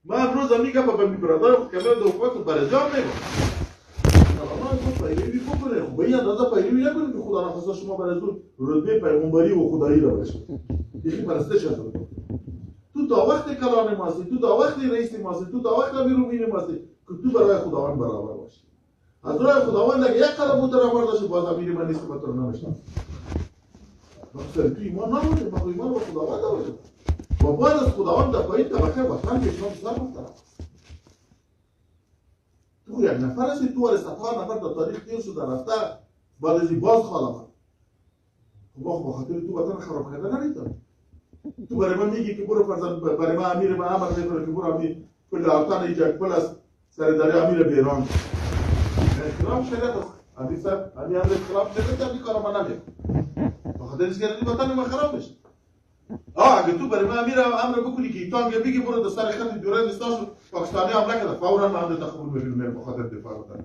من امروز میگم به برادر کلمه دو حکومت برجام میگم سلام تو پیروی بکنه خب به این اندازه پیروی نکنید که خدا نخواسته شما برای از رتبه پیغمبری و خدایی را برسید یکی پرستش هست تو تا وقت کلام ماست تو تا وقت رئیس ماست تو تا وقت امیرالمومنین ماست که تو برای خداوند برابر باشی از راه خداوند اگه یک قدم مترمر داشت باز امیر من نیست که تو نمیشنم مثلا تو ایمان نبوده ما ایمان به خداوند داشت و بعد از خداوند در پایین طبقه وطن که اسلام سر محترم تو یک نفر هستی تو ولی صدها نفر در تاریخ تیر شده رفته بعد از این باز خال آمد خب با خاطر تو وطن خراب کرده نمیتونی تو برای من میگی که برو فرزند برای من امیر من امر میکنه که برو امیر کل آتان ایجاد کل از سرداری امیر بیران اختلاف شریعت است امیر صاحب امیر اختلاف شریعت امیر کارا من نمید بخاطر اینکه وطن من خراب بشه اگه تو برای من امیر امر بکنی که ایتان بگی برو در سر خط دوره دستاش پاکستانی حمله کرده فورا من هم تخبر میکنم بخاطر دفاع وطن